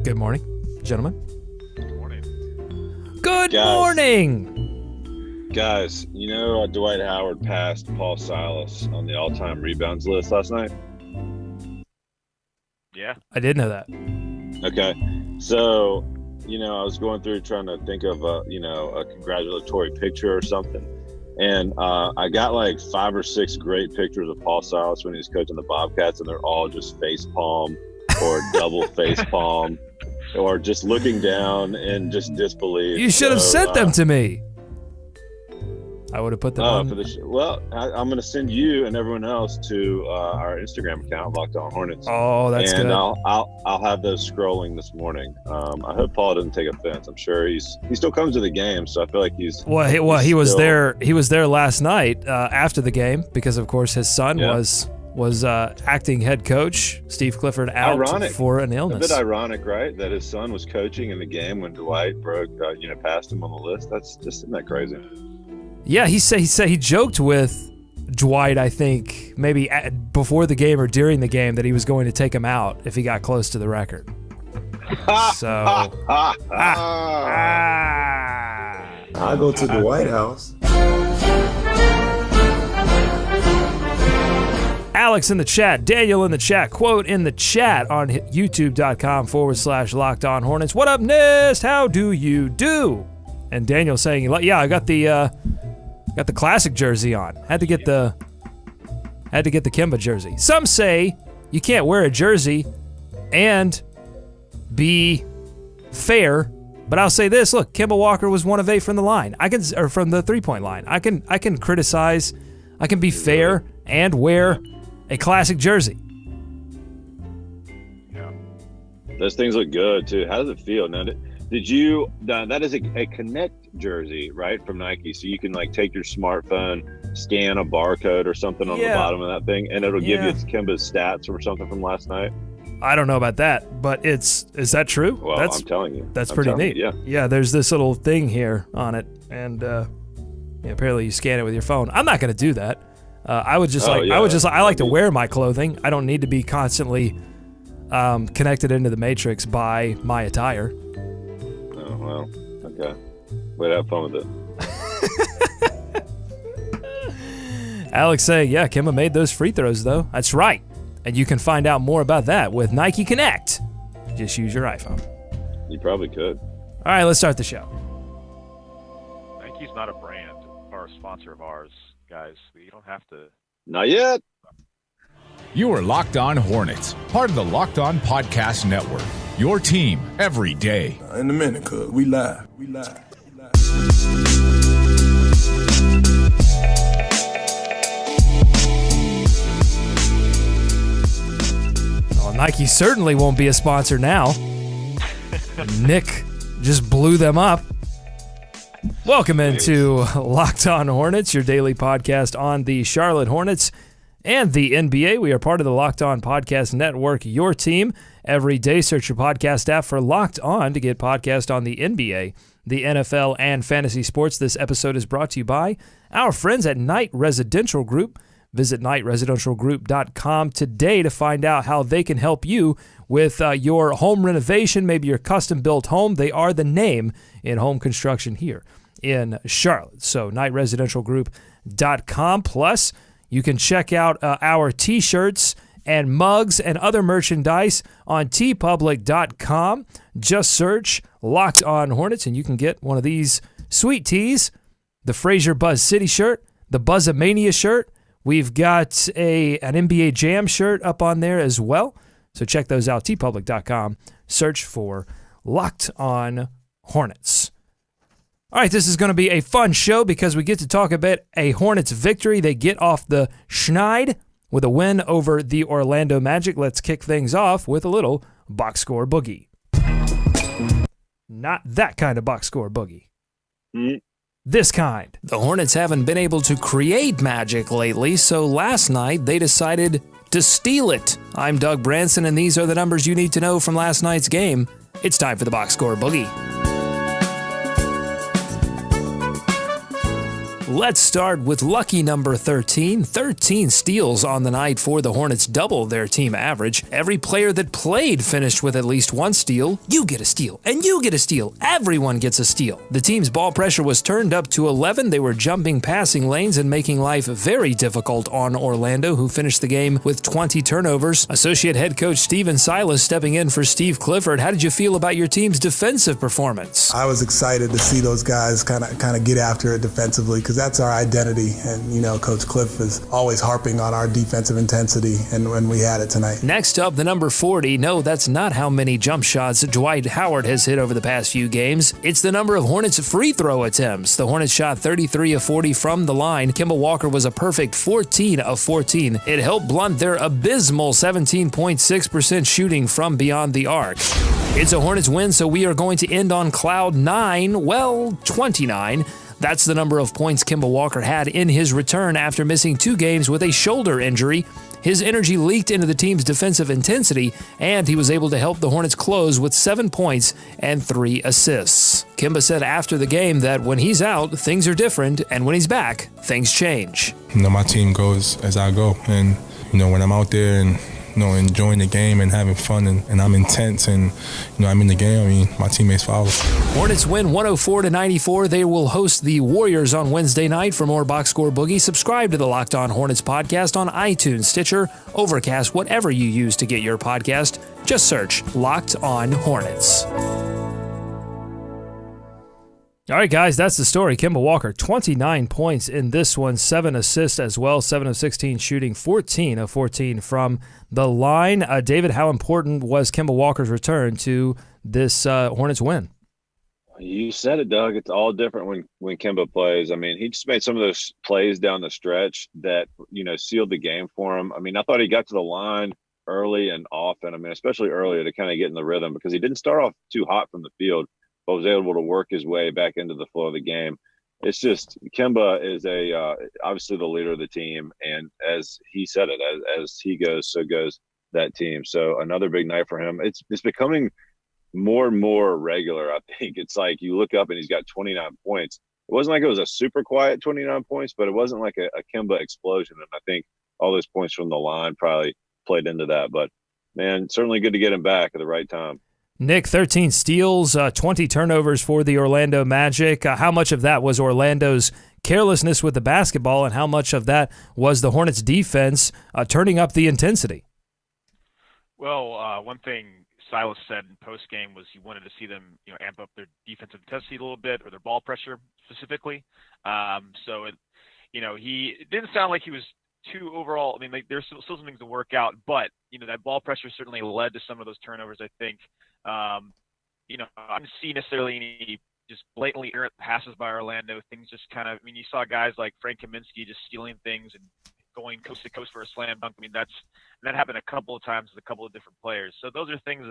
Good morning, gentlemen. Good morning. Good morning. Guys, you know Dwight Howard passed Paul Silas on the all-time rebounds list last night? Yeah. I did know that. Okay. So, I was going through trying to think of a congratulatory picture or something. And I got like 5 or 6 great pictures of Paul Silas when he was coaching the Bobcats, and they're all just face palm or double face palm or just looking down in just disbelief. You should have sent them to me. I would have put them on. For the well, I'm going to send you and everyone else to our Instagram account, Locked On Hornets. Oh, that's good. And I'll have those scrolling this morning. I hope Paul doesn't take offense. I'm sure he still comes to the game, so I feel like he's. He was there. He was there last night after the game because, of course, his son was acting head coach. Steve Clifford out for an illness. A bit ironic, right? That his son was coaching in the game when Dwight passed him on the list. Isn't that crazy? Yeah, he said he joked with Dwight, I think, maybe before the game or during the game, that he was going to take him out if he got close to the record. So, I go to the White House. Alex in the chat, Daniel in the chat, quote in the chat on youtube.com/Locked On Hornets. What up, Nist? How do you do? And Daniel saying, yeah, I got the classic jersey on. Had to get the Kemba jersey. Some say you can't wear a jersey and be fair, but I'll say this: look, Kemba Walker was 1 of 8 from the line. From the 3-point line. I can criticize. I can be fair and wear a classic jersey. Yeah, those things look good too. How does it feel now? That is a Connect jersey, right, from Nike. So you can take your smartphone, scan a barcode or something on the bottom of that thing, and it'll give you Kemba's stats or something from last night. I don't know about that, but is that true? Well, I'm telling you. That's pretty neat. Yeah, there's this little thing here on it, and apparently you scan it with your phone. I'm not going to do that. I like to wear my clothing. I don't need to be constantly connected into the matrix by my attire. Oh, well, okay. Way to have fun with it. Alex saying, yeah, Kemba made those free throws, though. That's right. And you can find out more about that with Nike Connect. Just use your iPhone. You probably could. All right, let's start the show. Nike's not a brand or a sponsor of ours, guys. You don't have to. Not yet. You are Locked On Hornets, part of the Locked On Podcast Network. Your team every day. In a minute, cuz we live. Well, Nike certainly won't be a sponsor now. Nick just blew them up. Welcome into Locked On Hornets, your daily podcast on the Charlotte Hornets and the NBA. We are part of the Locked On Podcast Network, your team every day. Search your podcast app for Locked On to get podcast on the NBA, the NFL, and fantasy sports. This episode is brought to you by our friends at Knight Residential Group. Visit knightresidentialgroup.com today to find out how they can help you with your home renovation, maybe your custom-built home. They are the name in home construction here in Charlotte. So knightresidentialgroup.com. Plus, you can check out our T-shirts and mugs and other merchandise on tpublic.com. Just search Locked On Hornets, and you can get one of these sweet tees, the Frazier Buzz City shirt, the Buzzamania shirt. We've got an NBA Jam shirt up on there as well. So check those out, tpublic.com. Search for Locked On Hornets. All right, this is going to be a fun show because we get to talk about a Hornets victory. They get off the schneid with a win over the Orlando Magic. Let's kick things off with a little box score boogie. Not that kind of box score boogie. This kind. The Hornets haven't been able to create magic lately, so last night they decided to steal it. I'm Doug Branson, and these are the numbers you need to know from last night's game. It's time for the box score boogie. Let's start with lucky number 13. 13 steals on the night for the Hornets, double their team average. Every player that played finished with at least one steal. You get a steal, and you get a steal. Everyone gets a steal. The team's ball pressure was turned up to 11. They were jumping passing lanes and making life very difficult on Orlando, who finished the game with 20 turnovers. Associate head coach Steven Silas stepping in for Steve Clifford. How did you feel about your team's defensive performance? I was excited to see those guys kind of get after it defensively because that's our identity. And, you know, Coach Cliff is always harping on our defensive intensity, and when we had it tonight. Next up, the number 40. No, that's not how many jump shots Dwight Howard has hit over the past few games. It's the number of Hornets free throw attempts. The Hornets shot 33 of 40 from the line. Kemba Walker was a perfect 14 of 14. It helped blunt their abysmal 17.6% shooting from beyond the arc. It's a Hornets win, so we are going to end on cloud 9, well, 29. That's the number of points Kemba Walker had in his return after missing 2 games with a shoulder injury. His energy leaked into the team's defensive intensity, and he was able to help the Hornets close with 7 points and 3 assists. Kemba said after the game that when he's out, things are different, and when he's back, things change. You know, my team goes as I go, and, you know, when I'm out there and, you know, enjoying the game and having fun and I'm intense and, you know, I'm in the game, I mean, my teammates follow. Hornets win 104-94. They will host the Warriors on Wednesday night. For more Box Score Boogie, subscribe to the Locked On Hornets podcast on iTunes, Stitcher, Overcast, whatever you use to get your podcast. Just search Locked On Hornets. All right, guys, that's the story. Kemba Walker, 29 points in this one, 7 assists as well, 7 of 16 shooting, 14 of 14 from the line. David, how important was Kemba Walker's return to this Hornets win? You said it, Doug. It's all different when Kemba plays. I mean, he just made some of those plays down the stretch that, you know, sealed the game for him. I mean, I thought he got to the line early and often. I mean, especially earlier to kind of get in the rhythm because he didn't start off too hot from the field, but was able to work his way back into the flow of the game. It's just Kemba is obviously the leader of the team, and as he said it, as he goes, so goes that team. So another big night for him. It's becoming more and more regular. I think it's like you look up and he's got 29 points. It wasn't like it was a super quiet 29 points, but it wasn't like a Kemba explosion. And I think all those points from the line probably played into that. But man, certainly good to get him back at the right time. Nick, 13 steals, 20 turnovers for the Orlando Magic. How much of that was Orlando's carelessness with the basketball, and how much of that was the Hornets' defense turning up the intensity? Well, one thing Silas said in postgame was he wanted to see them, you know, amp up their defensive intensity a little bit, or their ball pressure specifically. So, it didn't sound like he was too overall. I mean, there's still some things to work out, but, you know, that ball pressure certainly led to some of those turnovers, I think. I didn't see necessarily any just blatantly errant passes by Orlando. Things just kind of, I mean, you saw guys like Frank Kaminsky just stealing things and going coast to coast for a slam dunk. I mean, that happened a couple of times with a couple of different players. So those are things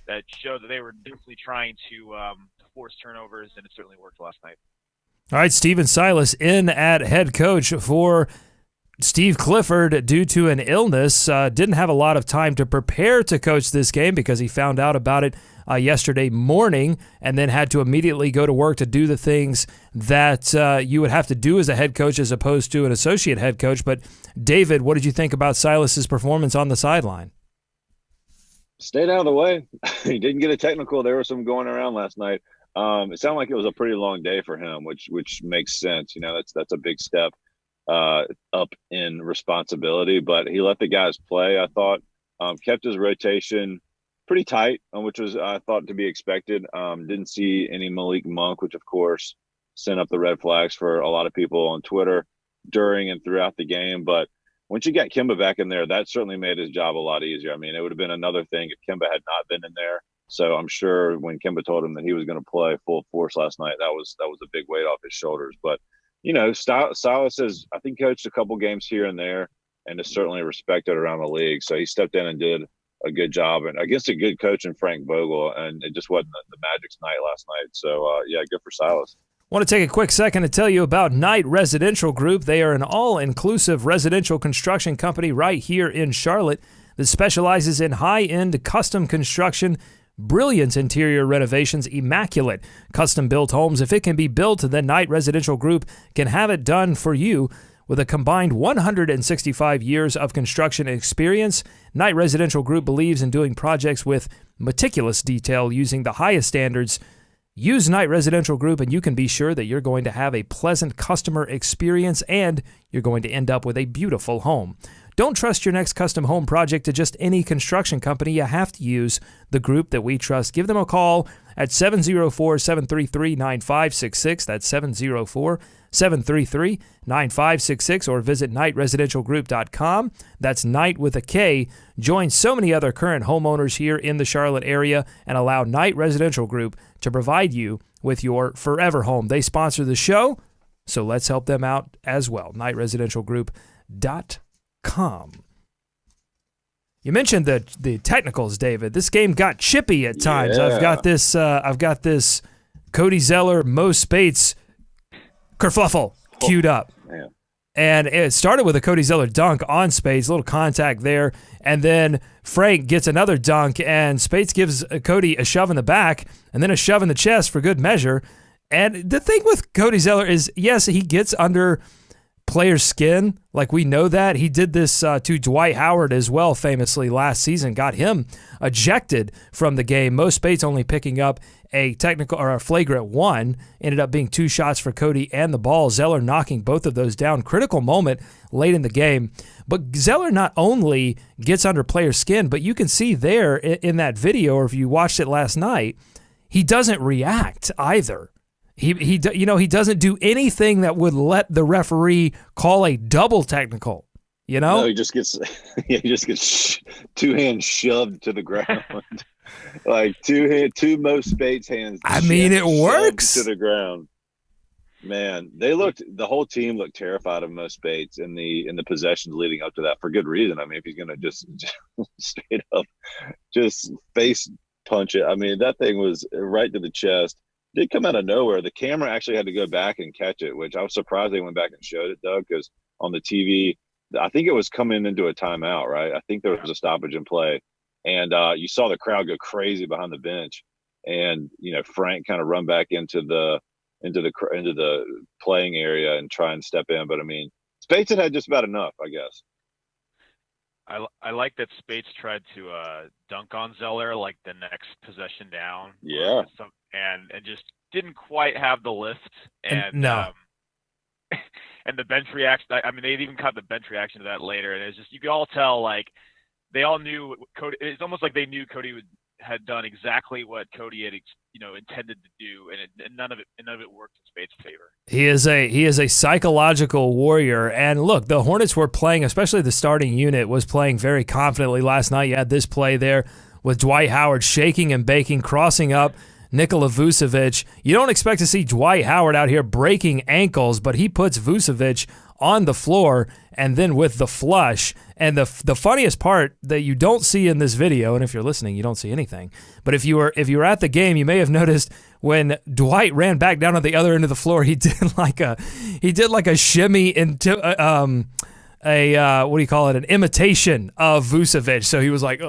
that show that they were definitely trying to force turnovers, and it certainly worked last night. All right, Steven Silas in at head coach for Steve Clifford due to an illness. Didn't have a lot of time to prepare to coach this game because he found out about it yesterday morning and then had to immediately go to work to do the things that you would have to do as a head coach as opposed to an associate head coach. But David, what did you think about Silas's performance on the sideline? Stayed out of the way. He didn't get a technical. There was some going around last night. It sounded like it was a pretty long day for him, which makes sense. You know, that's a big step up in responsibility, but he let the guys play. I thought kept his rotation pretty tight, which was I thought to be expected. Didn't see any Malik Monk, which of course sent up the red flags for a lot of people on Twitter during and throughout the game. But once you got Kemba back in there, that certainly made his job a lot easier. I mean, it would have been another thing if Kemba had not been in there. So I'm sure when Kemba told him that he was going to play full force last night, that was a big weight off his shoulders. But you know, Silas has, I think, coached a couple games here and there and is certainly respected around the league. So he stepped in and did a good job and against a good coach in Frank Vogel, and it just wasn't the Magic's night last night. So, good for Silas. I want to take a quick second to tell you about Knight Residential Group. They are an all-inclusive residential construction company right here in Charlotte that specializes in high-end custom construction, brilliant interior renovations, immaculate custom-built homes. If it can be built, then Knight Residential Group can have it done for you. With a combined 165 years of construction experience, Knight Residential Group believes in doing projects with meticulous detail using the highest standards. Use Knight Residential Group and you can be sure that you're going to have a pleasant customer experience and you're going to end up with a beautiful home. Don't trust your next custom home project to just any construction company. You have to use the group that we trust. Give them a call at 704-733-9566. That's 704-733-9566, or visit knightresidentialgroup.com. That's Knight with a K. Join so many other current homeowners here in the Charlotte area and allow Knight Residential Group to provide you with your forever home. They sponsor the show, so let's help them out as well. knightresidentialgroup.com. You mentioned the technicals, David. This game got chippy at times. Yeah. I've got this Cody Zeller, Mo Spates kerfluffle queued up. Man. And it started with a Cody Zeller dunk on Spates, a little contact there, and then Frank gets another dunk, and Spates gives Cody a shove in the back and then a shove in the chest for good measure. And the thing with Cody Zeller is, yes, he gets under player's skin. Like, we know that. He did this to Dwight Howard as well, famously last season, got him ejected from the game. Mo Spates only picking up a technical or a flagrant one, ended up being 2 shots for Cody and the ball. Zeller knocking both of those down. Critical moment late in the game. But Zeller not only gets under player's skin, but you can see there in that video, or if you watched it last night, he doesn't react either. He doesn't do anything that would let the referee call a double technical. No, he just gets 2 hands shoved to the ground. Like two Mo Spates hands. I mean, it works to the ground. Man, the whole team looked terrified of Mo Spates in the possessions leading up to that, for good reason. I mean, if he's gonna just straight up just face punch it, I mean, that thing was right to the chest. Did come out of nowhere. The camera actually had to go back and catch it, which I was surprised they went back and showed it, Doug, because on the TV, I think it was coming into a timeout, right? I think there was a stoppage in play, and you saw the crowd go crazy behind the bench, and Frank kind of run back into the playing area and try and step in. But I mean, Spates had just about enough, I guess. I like that Spates tried to dunk on Zeller like the next possession down. Yeah. And just didn't quite have the lift. And no. And the bench reaction. I mean, they even caught the bench reaction to that later, and it's just, you could all tell, like, they all knew Cody. It's almost like they knew Cody had done exactly what Cody had intended to do, and none of it worked in Spates' favor. He is a psychological warrior, and look, the Hornets were playing, especially the starting unit was playing very confidently last night. You had this play there with Dwight Howard shaking and baking, crossing up Nikola Vucevic. You don't expect to see Dwight Howard out here breaking ankles, but he puts Vucevic on the floor, and then with the flush. And the funniest part that you don't see in this video, and if you're listening, you don't see anything, but if you were at the game, you may have noticed when Dwight ran back down on the other end of the floor, he did like a shimmy into what do you call it? An imitation of Vucevic. So he was like,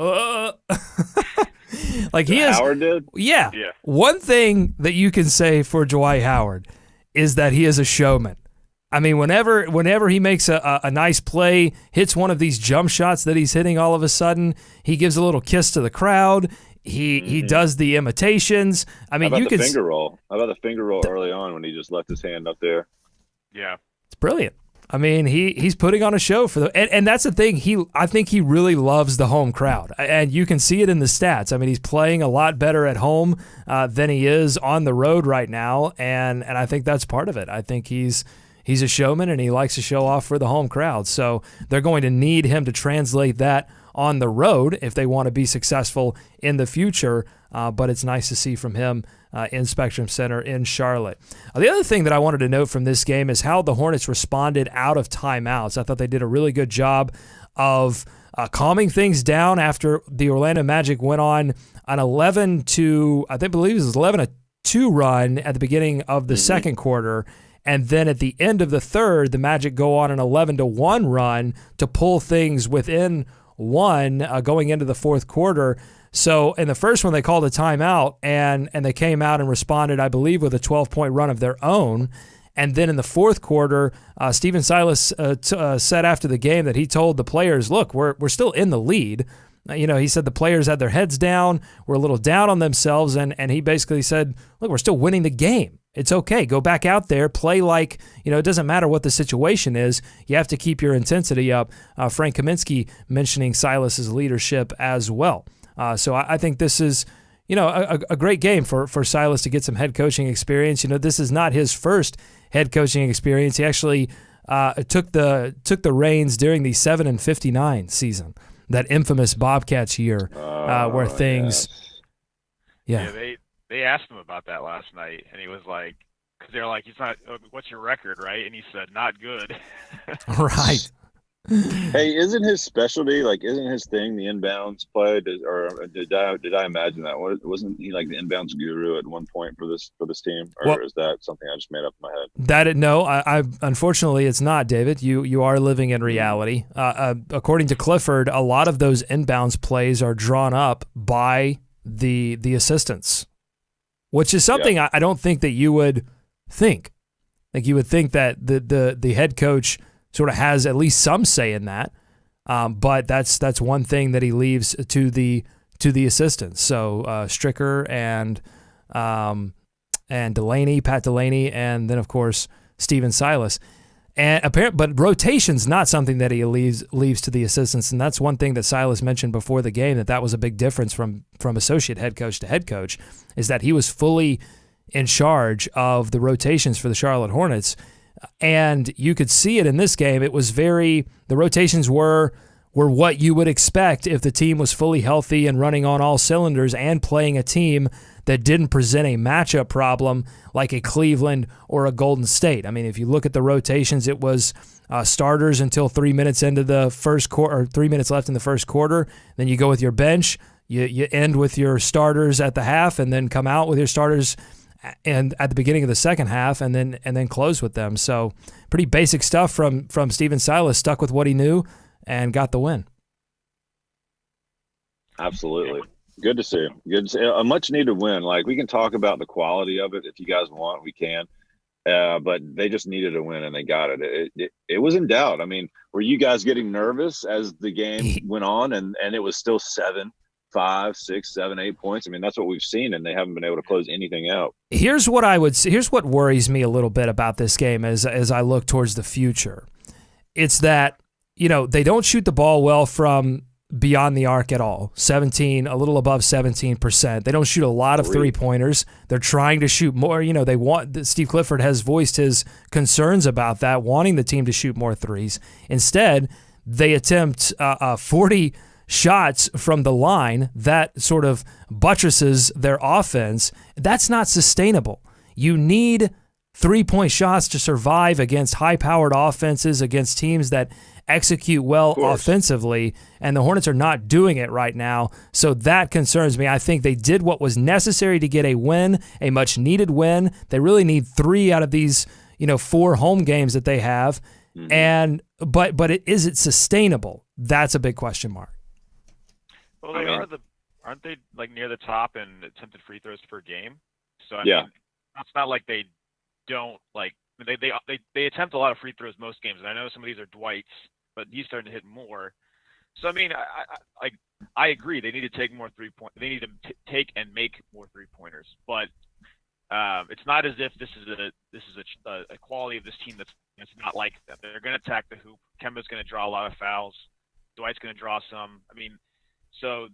like he is. Howard did? Yeah. One thing that you can say for Dwight Howard is that he is a showman. I mean, whenever he makes a nice play, hits one of these jump shots that he's hitting all of a sudden, he gives a little kiss to the crowd. He does the imitations. I mean, How about the finger roll early on when he just left his hand up there? Yeah. It's brilliant. I mean, he's putting on a show for and that's the thing. I think he really loves the home crowd, and you can see it in the stats. I mean, he's playing a lot better at home than he is on the road right now, and I think that's part of it. I think he's a showman, and he likes to show off for the home crowd. So they're going to need him to translate that on the road if they want to be successful in the future. But it's nice to see from him in Spectrum Center in Charlotte. The other thing that I wanted to note from this game is how the Hornets responded out of timeouts. I thought they did a really good job of calming things down after the Orlando Magic went on an 11-2 run at the beginning of the second quarter. And then at the end of the third, the Magic go on an 11-1 run to pull things within 1 going into the fourth quarter. So in the first one, they called a timeout, and they came out and responded, I believe, with a 12-point run of their own. And then in the fourth quarter, Stephen Silas said after the game that he told the players, look, we're still in the lead. He said the players had their heads down, were a little down on themselves, and he basically said, look, we're still winning the game. It's okay. Go back out there, play like, it doesn't matter what the situation is. You have to keep your intensity up. Frank Kaminsky mentioning Silas's leadership as well. So I think this is, a great game for Silas to get some head coaching experience. This is not his first head coaching experience. He actually took the reins during the 7-59 season, that infamous Bobcats year, where things, yeah, they asked him about that last night, and he was like, because they're like, what's your record, right? And he said, not good. Right. Hey, isn't his specialty, isn't his thing the inbounds play? Or did I imagine that? Wasn't he like the inbounds guru at one point for this team? Or is that something I just made up in my head? I unfortunately it's not, David. You are living in reality. According to Clifford, a lot of those inbounds plays are drawn up by the assistants, which is something I don't think that you would think. Like you would think that the head coach sort of has at least some say in that, but that's one thing that he leaves to the assistants. So Stricker and Delaney, Pat Delaney, and then of course Stephen Silas. But rotation's not something that he leaves to the assistants, and that's one thing that Silas mentioned before the game, that was a big difference from associate head coach to head coach, is that he was fully in charge of the rotations for the Charlotte Hornets. And you could see it in this game. It was the rotations were what you would expect if the team was fully healthy and running on all cylinders and playing a team that didn't present a matchup problem like a Cleveland or a Golden State. I mean, if you look at the rotations, it was starters until 3 minutes into the first quarter, or 3 minutes left in the first quarter. Then you go with your bench. You end with your starters at the half, and then come out with your starters and at the beginning of the second half, and then close with them. So pretty basic stuff from Stephen Silas. Stuck with what he knew and got the win. Absolutely. Good to see. A much needed win. We can talk about the quality of it if you guys want, we can. But they just needed a win, and they got it. It was in doubt. I mean, were you guys getting nervous as the game went on, and it was still 7, 5, 6, 7, 8 points? I mean, that's what we've seen, and they haven't been able to close anything out. Here's what I would say. Here's what worries me a little bit about this game as I look towards the future. It's that, they don't shoot the ball well from beyond the arc at all. A little above 17%. They don't shoot a lot of three-pointers. They're trying to shoot more. Steve Clifford has voiced his concerns about that, wanting the team to shoot more threes. Instead, they attempt 40 shots from the line. That sort of buttresses their offense. That's not sustainable. You need three-point shots to survive against high-powered offenses, against teams that execute well offensively, and the Hornets are not doing it right now. So that concerns me. I think they did what was necessary to get a win, a much-needed win. They really need 3 out of these 4 home games that they have. Mm-hmm. But is it sustainable? That's a big question mark. Well, aren't they near the top in attempted free throws per game? So I mean, it's not like they don't they attempt a lot of free throws most games, and I know some of these are Dwight's, but he's starting to hit more. So I mean, I agree. They need to take more 3-point. They need to take and make more 3-pointers, but it's not as if this is a quality of this team that's not like that. They're going to attack the hoop. Kemba's going to draw a lot of fouls. Dwight's going to draw some. I mean, so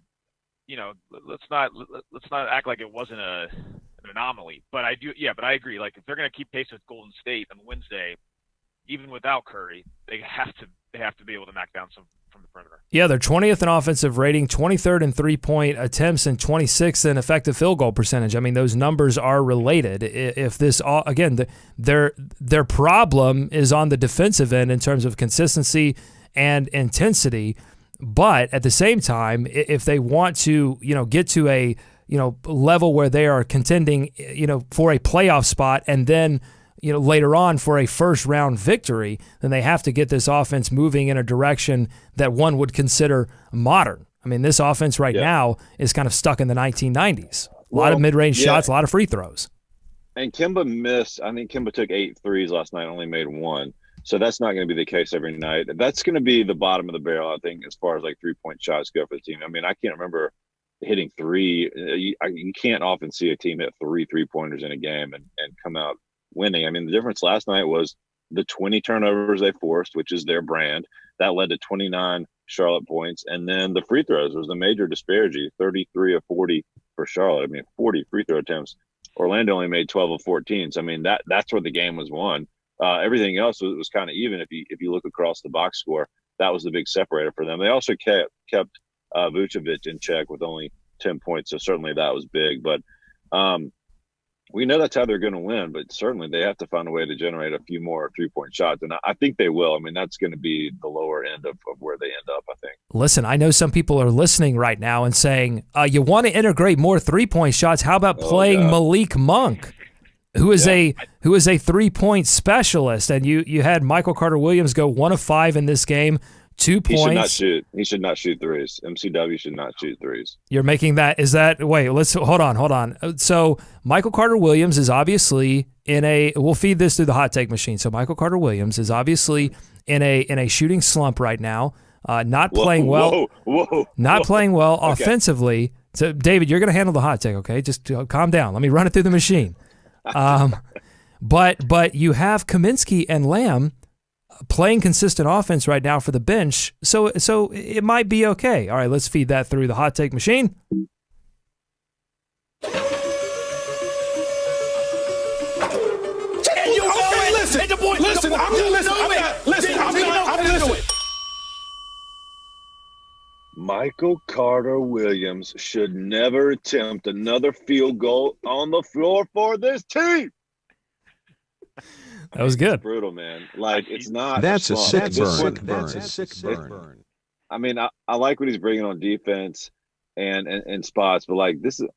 let's not act like it wasn't an anomaly. But I agree. If they're going to keep pace with Golden State on Wednesday, even without Curry, they have to be able to knock down some from the perimeter. Yeah, they're 20th in offensive rating, 23rd in three-point attempts, and 26th in effective field goal percentage. I mean, those numbers are related. If this again, their problem is on the defensive end in terms of consistency and intensity. But at the same time, if they want to, get to a level where they are contending, for a playoff spot, and then later on for a first-round victory, then they have to get this offense moving in a direction that one would consider modern. I mean, this offense right now is kind of stuck in the 1990s. A lot of mid-range shots, a lot of free throws. And Kemba missed. I think Kemba took 8 threes last night, only made 1. So that's not going to be the case every night. That's going to be the bottom of the barrel, I think, as far as like 3-point shots go for the team. I mean, I can't remember hitting 3. You can't often see a team hit 3 3-pointers in a game and come out winning. I mean, the difference last night was the 20 turnovers they forced, which is their brand. That led to 29 Charlotte points. And then the free throws was the major disparity, 33 of 40 for Charlotte. I mean, 40 free throw attempts. Orlando only made 12 of 14. So, I mean, that's where the game was won. Everything else was kind of even. If you look across the box score, that was the big separator for them. They also kept Vucevic in check with only 10 points. So certainly that was big. But we know that's how they're going to win, but certainly they have to find a way to generate a few more 3-point shots. And I think they will. I mean, that's going to be the lower end of where they end up, I think. Listen, I know some people are listening right now and saying, you want to integrate more 3-point shots. How about playing Malik Monk, who is a 3-point specialist? And you had Michael Carter-Williams go 1 of 5 in this game. 2 points. He should not shoot threes. MCW should not shoot threes. You're making that. Wait, let's hold on. So Michael Carter-Williams is obviously we'll feed this through the hot take machine. So Michael Carter-Williams is obviously in a shooting slump right now, not playing well offensively. So David, you're going to handle the hot take, okay? Just calm down. Let me run it through the machine. But you have Kaminsky and Lamb playing consistent offense right now for the bench, so it might be okay. All right, let's feed that through the hot take machine. Michael Carter-Williams should never attempt another field goal on the floor for this team. That was good. It's brutal, man. Like, it's not. That's a sick burn. That's a sick burn. I mean, I like what he's bringing on defense and spots, but like this is,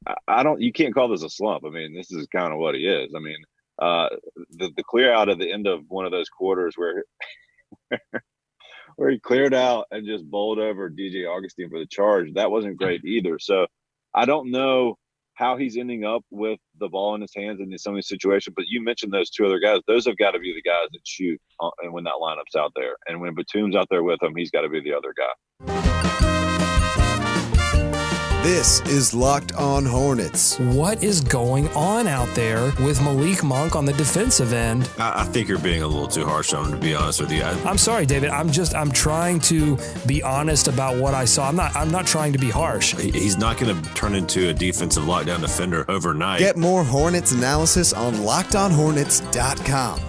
you can't call this a slump. I mean, this is kind of what he is. I mean, the clear out at the end of one of those quarters where he cleared out and just bowled over DJ Augustine for the charge, that wasn't great either. So I don't know how he's ending up with the ball in his hands in some of these situations. But you mentioned those 2 other guys. Those have got to be the guys that shoot and when that lineup's out there. And when Batum's out there with him, he's got to be the other guy. This is Locked On Hornets. What is going on out there with Malik Monk on the defensive end? I think you're being a little too harsh on him, to be honest with you. I'm sorry, David. I'm trying to be honest about what I saw. I'm not trying to be harsh. He's not going to turn into a defensive lockdown defender overnight. Get more Hornets analysis on LockedOnHornets.com.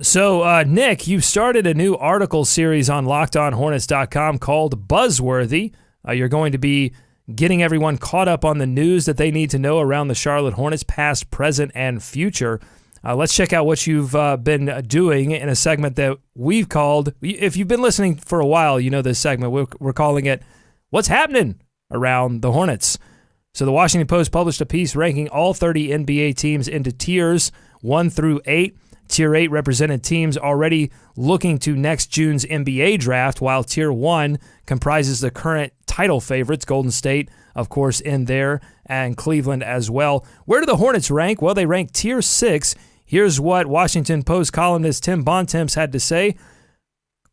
So, Nick, you've started a new article series on LockedOnHornets.com called Buzzworthy. You're going to be getting everyone caught up on the news that they need to know around the Charlotte Hornets, past, present, and future. Let's check out what you've been doing in a segment that we've called, if you've been listening for a while, you know this segment, we're calling it What's Happening Around the Hornets. So the Washington Post published a piece ranking all 30 NBA teams into tiers 1 through 8. Tier 8 represented teams already looking to next June's NBA draft, while Tier 1 comprises the current title favorites, Golden State, of course, in there, and Cleveland as well. Where do the Hornets rank? Well, they rank Tier 6. Here's what Washington Post columnist Tim Bontemps had to say.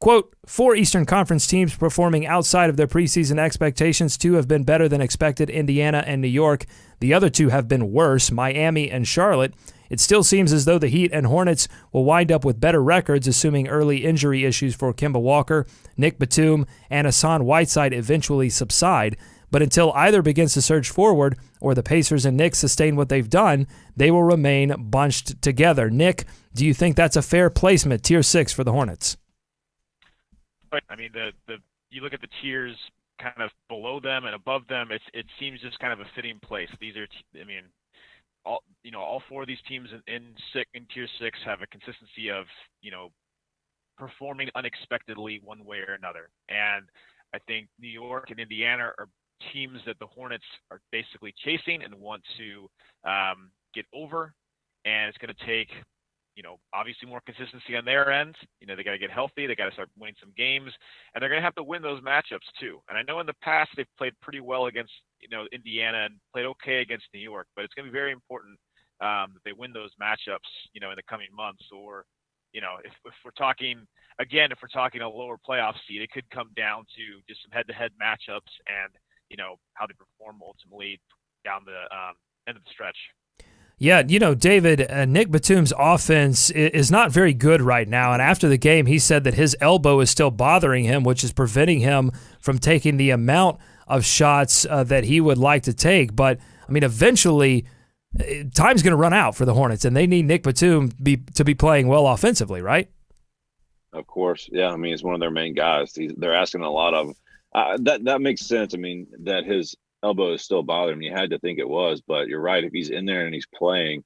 Quote, 4 Eastern Conference teams performing outside of their preseason expectations. 2 have been better than expected, Indiana and New York. The other 2 have been worse, Miami and Charlotte. It still seems as though the Heat and Hornets will wind up with better records, assuming early injury issues for Kemba Walker, Nick Batum, and Hassan Whiteside eventually subside. But until either begins to surge forward or the Pacers and Knicks sustain what they've done, they will remain bunched together. Nick, do you think that's a fair placement, Tier 6 for the Hornets? I mean, you look at the tiers kind of below them and above them, it seems just kind of a fitting place. These are, all 4 of these teams in Tier 6 have a consistency of, performing unexpectedly one way or another. And I think New York and Indiana are teams that the Hornets are basically chasing and want to get over. and it's going to take, obviously more consistency on their end. They got to get healthy. They got to start winning some games, and they're going to have to win those matchups too. And I know in the past they've played pretty well against, Indiana and played okay against New York, but it's going to be very important that they win those matchups, in the coming months. Or, if we're talking a lower playoff seed, it could come down to just some head-to-head matchups and, how they perform ultimately down the end of the stretch. Yeah, David, Nick Batum's offense is not very good right now. And after the game, he said that his elbow is still bothering him, which is preventing him from taking the amount of shots that he would like to take. But, eventually, time's going to run out for the Hornets, and they need Nick Batum to be playing well offensively, right? Of course. Yeah, it's one of their main guys. They're asking a lot of him. That makes sense. That his elbow is still bothering him. You had to think it was, but you're right. If he's in there and he's playing,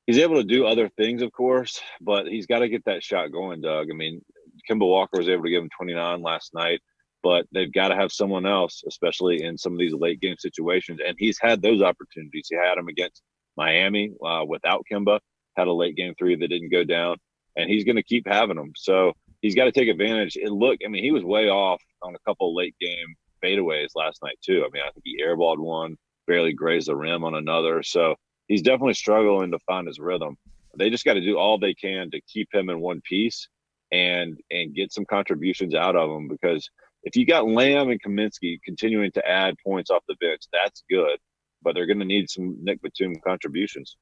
he's able to do other things, of course, but he's got to get that shot going, Doug. Kemba Walker was able to give him 29 last night, but they've got to have someone else, especially in some of these late game situations. And he's had those opportunities. He had them against Miami without Kemba, had a late game 3 that didn't go down, and he's going to keep having them. So he's got to take advantage. He was way off on a couple late game fadeaways last night too. I think he airballed one, barely grazed the rim on another. So he's definitely struggling to find his rhythm. They just got to do all they can to keep him in one piece and get some contributions out of him, because if you got Lamb and Kaminsky continuing to add points off the bench, that's good, but they're going to need some Nick Batum contributions.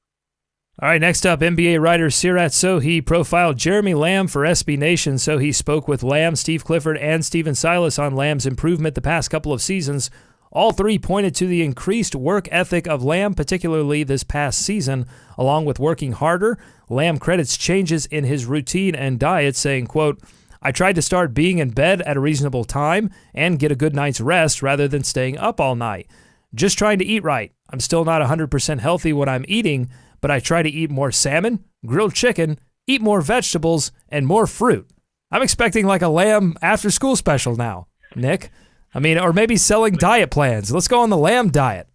All right, next up, NBA writer Sirat Sohi profiled Jeremy Lamb for SB Nation. Sohi spoke with Lamb, Steve Clifford, and Stephen Silas on Lamb's improvement the past couple of seasons. All three pointed to the increased work ethic of Lamb, particularly this past season, along with working harder. Lamb credits changes in his routine and diet, saying, quote, "I tried to start being in bed at a reasonable time and get a good night's rest rather than staying up all night. Just trying to eat right. I'm still not 100% healthy when I'm eating, but I try to eat more salmon, grilled chicken, eat more vegetables, and more fruit." I'm expecting like a Lamb after-school special now, Nick. Or maybe selling diet plans. Let's go on the Lamb diet.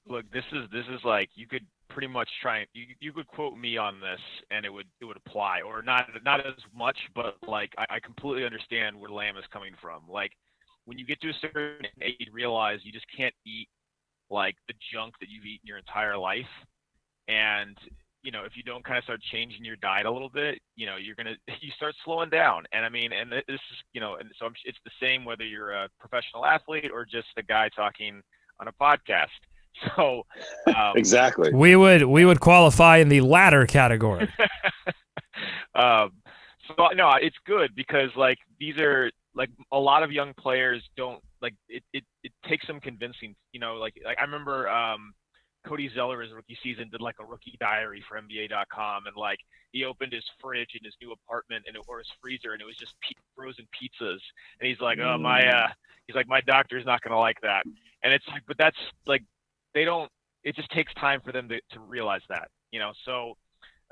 Look, this is like, you could pretty much try – you could quote me on this and it would apply, or not as much, but like I completely understand where Lamb is coming from. Like, when you get to a certain age, you realize you just can't eat like the junk that you've eaten your entire life. And, if you don't kind of start changing your diet a little bit, you start slowing down. And and this is, and so it's the same whether you're a professional athlete or just a guy talking on a podcast. So exactly, we would qualify in the latter category. So no, it's good because like these are like a lot of young players don't like it. It takes some convincing. Like I remember. Cody Zeller, his rookie season, did like a rookie diary for NBA.com, and like he opened his fridge in his new apartment or his freezer, and it was just frozen pizzas. And he's like, "Oh my doctor's not gonna like that." And it's like, but that's like they don't. It just takes time for them to realize that, So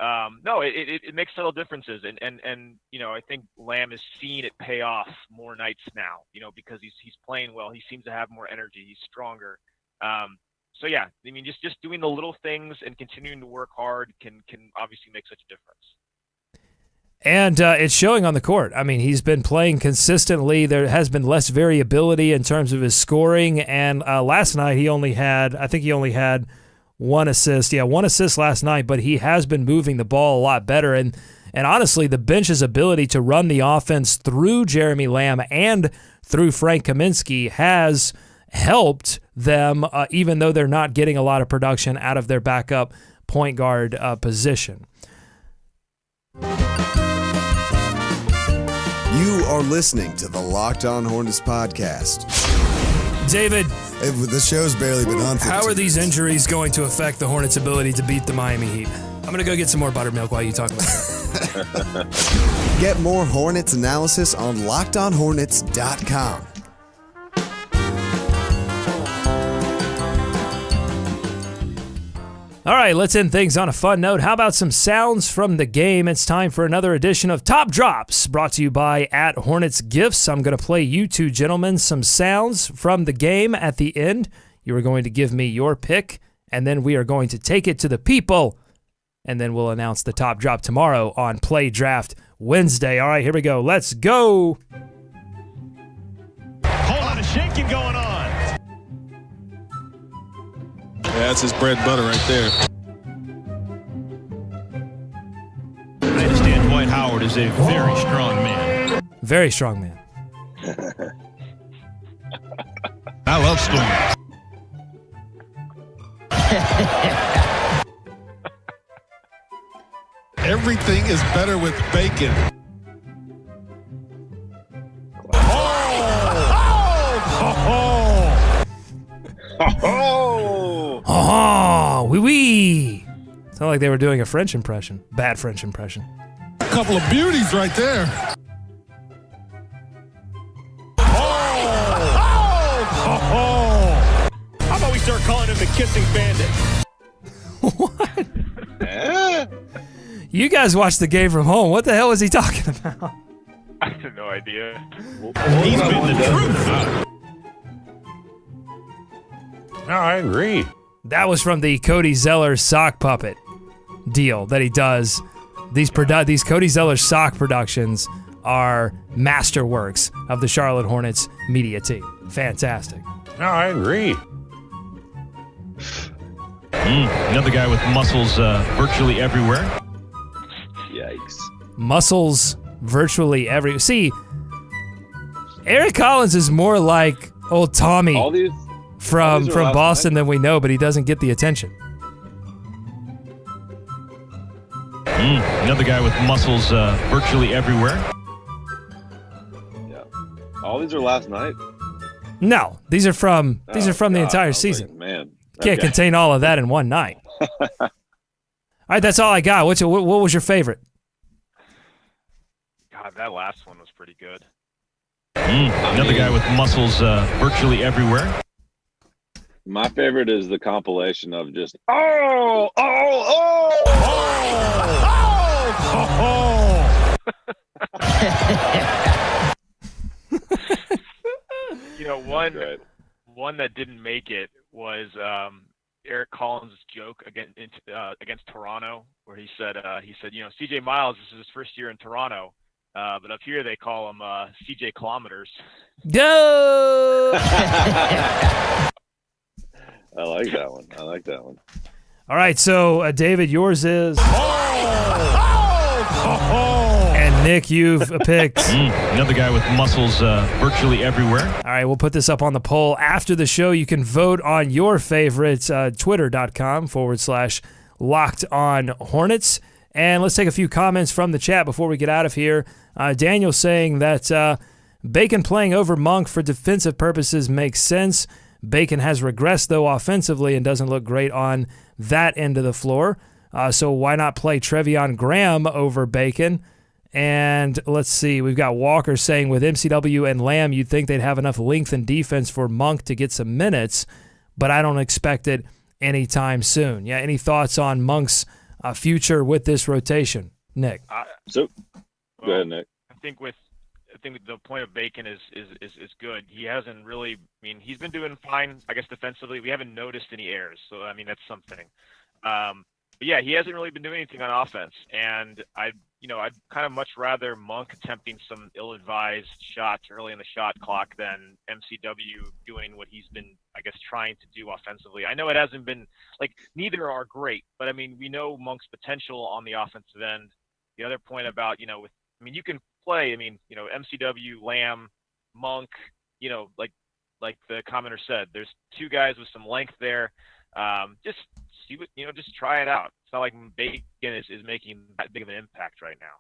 no, it makes subtle differences, and I think Lamb is seeing it pay off more nights now, because he's playing well. He seems to have more energy. He's stronger. So yeah, just doing the little things and continuing to work hard can obviously make such a difference. And it's showing on the court. He's been playing consistently. There has been less variability in terms of his scoring. And last night he only had one assist. Yeah, one assist last night, but he has been moving the ball a lot better. And honestly, the bench's ability to run the offense through Jeremy Lamb and through Frank Kaminsky has helped them, even though they're not getting a lot of production out of their backup point guard position. You are listening to the Locked On Hornets podcast. David, the show's barely been on. How are these injuries going to affect the Hornets' ability to beat the Miami Heat? I'm going to go get some more buttermilk while you talk about that. Get more Hornets analysis on LockedOnHornets.com. All right, let's end things on a fun note. How about some sounds from the game? It's time for another edition of Top Drops, brought to you by @HornetsGifts. I'm going to play you two gentlemen some sounds from the game at the end. You are going to give me your pick, and then we are going to take it to the people and then we'll announce the top drop tomorrow on Play Draft Wednesday. All right, here we go. Let's go. Whole lot of shaking going on. Yeah, that's his bread and butter right there. I understand Dwight Howard is a very strong man. Very strong man. I love Storm. Everything is better with bacon. Oh, wee wee. Sounded like they were doing a French impression. Bad French impression. A couple of beauties right there. How about we start calling him the Kissing Bandit? What? You guys watched the game from home. What the hell was he talking about? I have no idea. He's been the truth. No, I agree. That was from the Cody Zeller sock puppet deal that he does. These Cody Zeller sock productions are masterworks of the Charlotte Hornets media team. Fantastic. No, I agree. Another guy with muscles virtually everywhere. Yikes. Muscles virtually every. See, Eric Collins is more like old Tommy All these from last Boston night. than we know, but he doesn't get the attention. Another guy with muscles virtually everywhere. Yeah. All these are last night. No, these are from the God, entire I was season. like, man. Can't Okay. contain all of that in one night. All right, that's all I got. What was your favorite? God, that last one was pretty good. Another guy with muscles virtually everywhere. My favorite is the compilation of just You know, Right. one that didn't make it was Eric Collins' joke against Toronto, where he said, you know, CJ Miles, this is his first year in Toronto, but up here they call him CJ Kilometers. Go! I like that one. All right, so David, yours is. And Nick, you've picked. Another guy with muscles virtually everywhere. All right, we'll put this up on the poll after the show. You can vote on your favorites, twitter.com/Locked On Hornets. And let's take a few comments from the chat before we get out of here. Daniel saying that Bacon playing over Monk for defensive purposes makes sense. Bacon has regressed, though, offensively and doesn't look great on that end of the floor. So why not play Trevion Graham over Bacon? And let's see, we've got Walker saying with MCW and Lamb, you'd think they'd have enough length and defense for Monk to get some minutes, but I don't expect it anytime soon. Yeah, any thoughts on Monk's future with this rotation, Nick? Go ahead, Nick. I think the point of Bacon is good. He hasn't really. I mean, he's been doing fine, I guess, defensively. We haven't noticed any errors, so I mean that's something. But yeah, he hasn't really been doing anything on offense, and I'd kind of much rather Monk attempting some ill-advised shots early in the shot clock than MCW doing what he's been, I guess, trying to do offensively. I know it hasn't been like neither are great, but I mean we know Monk's potential on the offensive end. The other point about you can play. I mean, MCW, Lamb, Monk. Like the commenter said, there's two guys with some length there. Just see what just try it out. It's not like Bacon is making that big of an impact right now.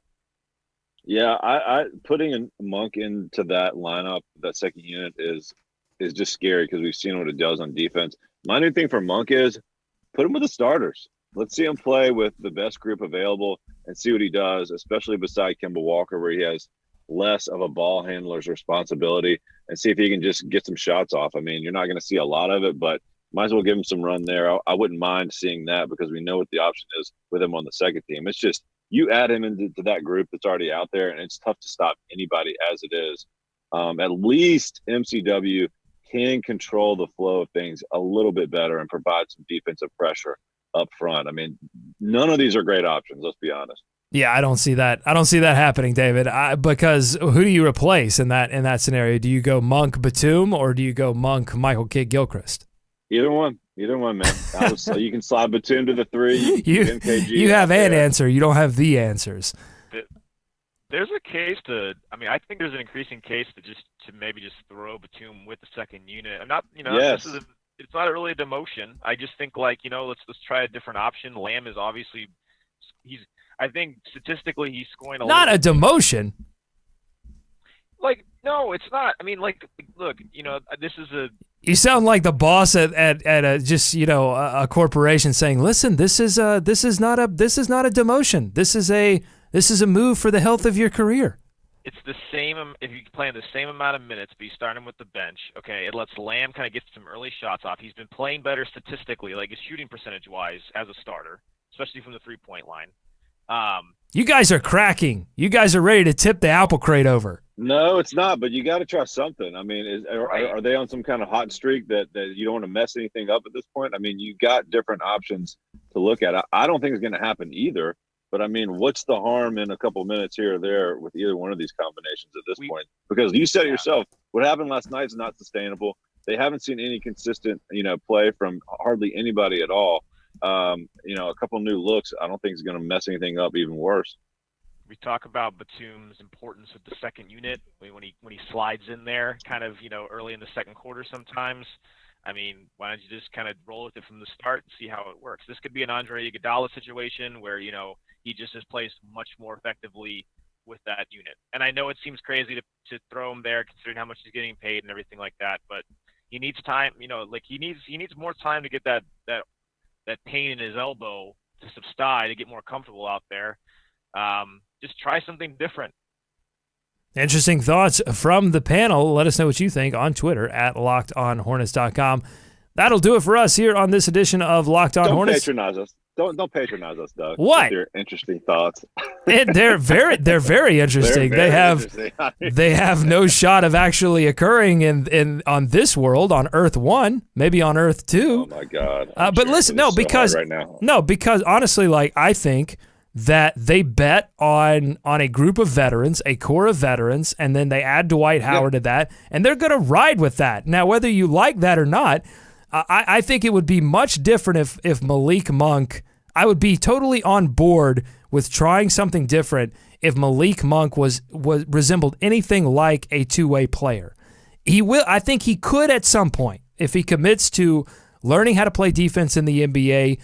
Yeah, I putting a Monk into that lineup, that second unit is just scary because we've seen what it does on defense. My new thing for Monk is put him with the starters. Let's see him play with the best group available and see what he does, especially beside Kemba Walker, where he has less of a ball handler's responsibility, and see if he can just get some shots off. I mean, you're not going to see a lot of it, but might as well give him some run there. I wouldn't mind seeing that because we know what the option is with him on the second team. It's just you add him into that group that's already out there, and it's tough to stop anybody as it is. At least MCW can control the flow of things a little bit better and provide some defensive pressure up front. I mean, none of these are great options. Let's be honest. Yeah, I don't see that. I don't see that happening, David. Because who do you replace in that scenario? Do you go Monk Batum or do you go Monk Michael Kidd Gilchrist? Either one, man. You can slide Batum to the 3. You have an answer. You don't have the answers. There's a case to. I mean, I think there's an increasing case to maybe just throw Batum with the second unit. I'm not. Yes. It's not really a demotion. I just think let's try a different option. Lamb is obviously I think statistically he's scoring not a demotion. No, it's not. I mean, look, this is a. You sound like the boss at a corporation saying, "Listen, this is not a demotion. This is a move for the health of your career." It's the same if you play in the same amount of minutes, but you start him with the bench. Okay, it lets Lamb kind of get some early shots off. He's been playing better statistically, his shooting percentage wise as a starter, especially from the 3-point line. You guys are cracking. You guys are ready to tip the apple crate over. No, it's not. But you got to try something. I mean, are they on some kind of hot streak that you don't want to mess anything up at this point? I mean, you got different options to look at. I don't think it's going to happen either. But I mean, what's the harm in a couple of minutes here or there with either one of these combinations at this point? Because you said it yourself, what happened last night is not sustainable. They haven't seen any consistent, play from hardly anybody at all. A couple of new looks, I don't think is going to mess anything up even worse. We talk about Batum's importance with the second unit when he slides in there, kind of early in the second quarter sometimes. I mean, why don't you just kind of roll with it from the start and see how it works? This could be an Andre Iguodala situation where he just has placed much more effectively with that unit. And I know it seems crazy to throw him there considering how much he's getting paid and everything like that, but he needs time. He needs more time to get that pain in his elbow to subside, to get more comfortable out there. Just try something different. Interesting thoughts from the panel. Let us know what you think on Twitter at LockedOnHornets.com. That'll do it for us here on this edition of Locked On Hornets. Don't patronize us. Don't patronize us, Doug. What? With your interesting thoughts. They're very interesting. They have no shot of actually occurring in on this world, on Earth 1, maybe on Earth 2. Oh my God! But listen, because honestly, I think that they bet on a group of veterans, a core of veterans, and then they add Dwight Howard to that, and they're going to ride with that. Now, whether you like that or not, I think it would be much different if Malik Monk. I would be totally on board with trying something different if Malik Monk was resembled anything like a two-way player. I think he could at some point if he commits to learning how to play defense in the NBA,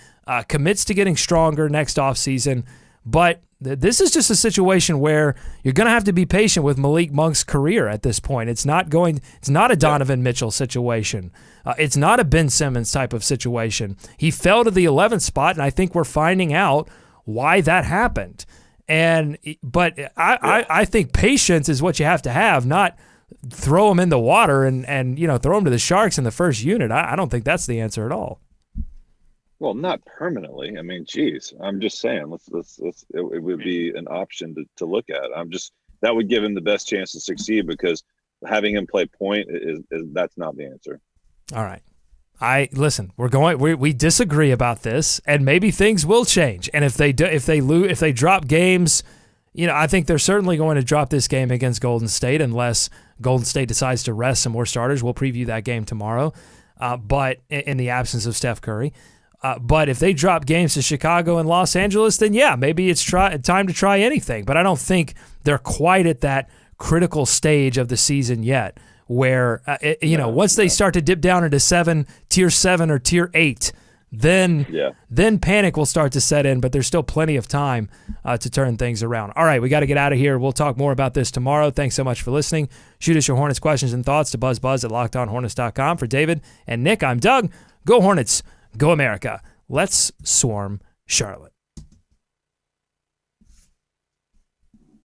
commits to getting stronger next offseason. But this is just a situation where you're going to have to be patient with Malik Monk's career at this point. It's not a Donovan Mitchell situation. It's not a Ben Simmons type of situation. He fell to the 11th spot, and I think we're finding out why that happened. But I think patience is what you have to have, not throw him in the water and throw him to the Sharks in the first unit. I don't think that's the answer at all. Well, not permanently. I mean, geez, I'm just saying, it would be an option to look at. That would give him the best chance to succeed because having him play point that's not the answer. All right. Listen, we disagree about this, and maybe things will change. And if they drop games, I think they're certainly going to drop this game against Golden State unless Golden State decides to rest some more starters. We'll preview that game tomorrow. But in the absence of Steph Curry. But if they drop games to Chicago and Los Angeles, then maybe it's time to try anything. But I don't think they're quite at that critical stage of the season yet where, once they start to dip down into tier 7 or tier 8, then panic will start to set in, but there's still plenty of time to turn things around. All right, we got to get out of here. We'll talk more about this tomorrow. Thanks so much for listening. Shoot us your Hornets questions and thoughts to buzzbuzz@LockedOnHornets.com. For David and Nick, I'm Doug. Go Hornets. Go America. Let's swarm Charlotte.